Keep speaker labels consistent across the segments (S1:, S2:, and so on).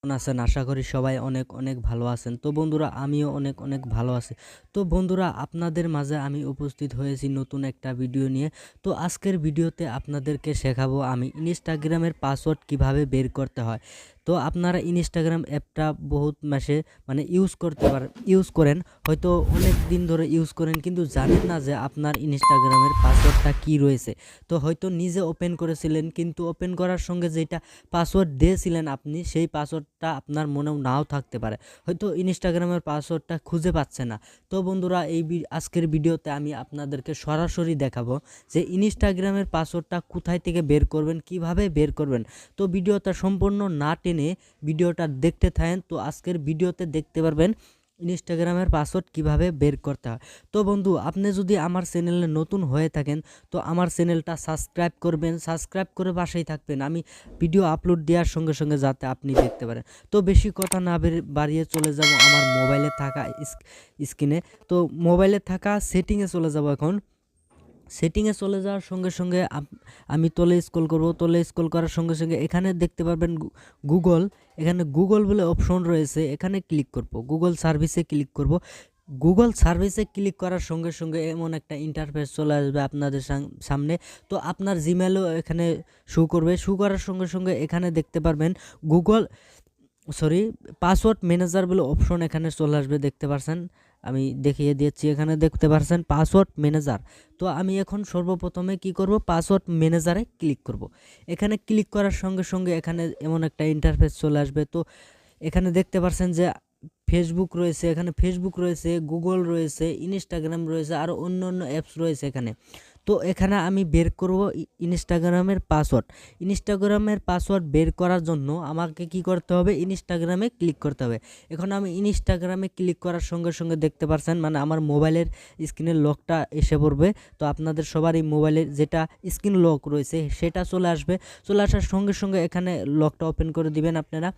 S1: কেমন আছেন? আশা করি সবাই অনেক অনেক ভালো আছেন। তো বন্ধুরা আমিও অনেক অনেক ভালো আছি। তো বন্ধুরা আপনাদের মাঝে আমি উপস্থিত হয়েছি নতুন একটা ভিডিও নিয়ে। তো আজকের ভিডিওতে আপনাদেরকে শেখাবো আমি ইনস্টাগ্রামের পাসওয়ার্ড কিভাবে বের করতে হয়। তো আপনারা ইনস্টাগ্রাম অ্যাপটা বহুত মাসে ইউজ করেন, হয়তো অনেক দিন ধরে ইউজ করেন কিন্তু জানেন না যে আপনার ইনস্টাগ্রামের পাসওয়ার্ডটা কি রয়েছে। তো হয়তো নিজে ওপেন করেছিলেন কিন্তু ওপেন করার সঙ্গে যেটা পাসওয়ার্ড দিয়েছিলেন আপনি সেই পাসওয়ার্ডটা আপনার মনেও নাও থাকতে পারে, হয়তো ইনস্টাগ্রামের পাসওয়ার্ডটা খুঁজে পাচ্ছে না। তো বন্ধুরা আজকের ভিডিওতে আমি আপনাদেরকে সরাসরি দেখাবো যে ইনস্টাগ্রামের পাসওয়ার্ডটা কোথায় থেকে বের করবেন, কিভাবে বের করবেন। তো ভিডিওটা সম্পূর্ণ না টেনে ভিডিওটা দেখতে থাকেন, তো আজকের ভিডিওতে দেখতে পারবেন ইনস্টাগ্রামের পাসওয়ার্ড কিভাবে বের করতে হয়। তো বন্ধু আপনি যদি আমার চ্যানেলে নতুন হয়ে থাকেন তো আমার চ্যানেলটা সাবস্ক্রাইব করবেন, সাবস্ক্রাইব করে পাশেই থাকবেন আমি ভিডিও আপলোড দেওয়ার সঙ্গে সঙ্গে যাতে আপনি দেখতে পারেন। তো বেশি কথা না বাড়িয়ে চলে যাব আমার মোবাইলে থাকা স্ক্রিনে। তো মোবাইলে থাকা সেটিংয়ে চলে যাব। এখন সেটিংয়ে চলে যাওয়ার সঙ্গে সঙ্গে আমি তলে স্ক্রল করব। তলে স্ক্রল করার সঙ্গে সঙ্গে এখানে দেখতে পারবেন গুগল, এখানে গুগল বলে অপশন রয়েছে, এখানে ক্লিক করব, গুগল সার্ভিসে ক্লিক করব। গুগল সার্ভিসে ক্লিক করার সঙ্গে সঙ্গে এমন একটা ইন্টারফেস চলে আসবে আপনাদের সামনে। তো আপনার জিমেলও এখানে শো করবে, শো করার সঙ্গে সঙ্গে এখানে দেখতে পারবেন পাসওয়ার্ড ম্যানেজার বলে অপশন এখানে চলে আসবে, দেখতে পারছেন, আমি দেখিয়ে দিচ্ছি, এখানে দেখতে পারছেন পাসওয়ার্ড ম্যানেজার। তো আমি এখন সর্বপ্রথমে কি করব, পাসওয়ার্ড ম্যানেজারে ক্লিক করব। এখানে ক্লিক করার সঙ্গে সঙ্গে এখানে এমন একটা ইন্টারফেস চলে আসবে। তো এখানে দেখতে পারছেন যে ফেসবুক রয়েছে, এখানে ফেসবুক রয়েছে, গুগল রয়েছে, ইনস্টাগ্রাম রয়েছে, আর অন্য অন্য অ্যাপস রয়েছে এখানে। তো এখানে আমি বের করব ইনস্টাগ্রামের পাসওয়ার্ড। ইনস্টাগ্রামের পাসওয়ার্ড বের করার জন্য আমাকে কি করতে হবে, ইনস্টাগ্রামে ক্লিক করতে হবে। এখন আমি ইনস্টাগ্রামে ক্লিক করার সঙ্গে সঙ্গে দেখতে পারছেন মানে আমার মোবাইলের স্ক্রিনের লকটা এসে পড়বে। তো আপনাদের সবারই মোবাইলের যেটা স্ক্রিন লক রয়েছে সেটা চলে আসবে। চলে আসার সঙ্গে সঙ্গে এখানে লকটা ওপেন করে দিবেন আপনারা।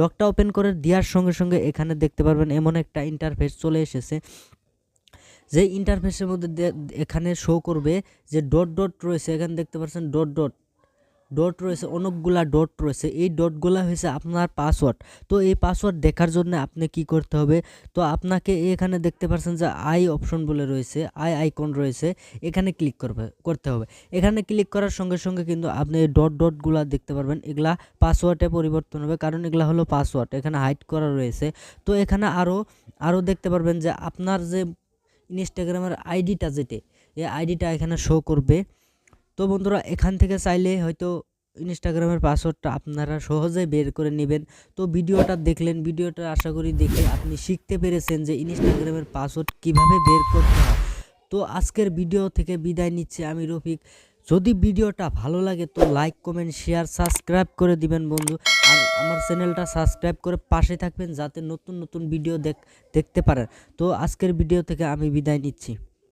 S1: লকটা ওপেন করে দেওয়ার সঙ্গে সঙ্গে এখানে দেখতে পারবেন এমন একটা ইন্টারফেস চলে এসেছে। যে ইন্টারফেসের মধ্যে এখানে শো করবে যে ডট ডট রয়েছে, এখানে দেখতে পাচ্ছেন ডট ডট ডট রয়েছে, অনেকগুলা ডট রয়েছে, এই ডটগুলা হয়েছে আপনার পাসওয়ার্ড। তো এই পাসওয়ার্ড দেখার জন্য আপনি কি করতে হবে, তো আপনাকে এখানে দেখতে পাচ্ছেন যে আই অপশন বলে রয়েছে, আই আইকন রয়েছে, এখানে ক্লিক করতে হবে। এখানে ক্লিক করার সঙ্গে সঙ্গে কিন্তু আপনি এই ডটগুলা দেখতে পারবেন, এগুলা পাসওয়ার্ডে পরিবর্তন হবে, কারণ এগুলা হলো পাসওয়ার্ড, এখানে হাইড করা রয়েছে। তো এখানে আরও দেখতে পারবেন যে আপনার যে ইনস্টাগ্রামের আইডিটা এই আইডিটা এখানে শো করবে। তো বন্ধুরা এখান থেকে চাইলে হয়তো ইনস্টাগ্রামের পাসওয়ার্ডটা আপনারা সহজেই বের করে নেবেন। তো ভিডিওটা দেখলেন, ভিডিওটা আশা করি দেখে আপনি শিখতে পেরেছেন যে ইনস্টাগ্রামের পাসওয়ার্ড কিভাবে বের করতে হয়। তো আজকের ভিডিও থেকে বিদায় নিচ্ছি আমি রফিক। যদি ভিডিওটা ভালো লাগে তো লাইক, কমেন্ট, শেয়ার, সাবস্ক্রাইব করে দিবেন বন্ধু। আর আমার চ্যানেলটা সাবস্ক্রাইব করে পাশে থাকবেন যাতে নতুন নতুন ভিডিও দেখতে পারেন। তো আজকের ভিডিও থেকে আমি বিদায় নিচ্ছি।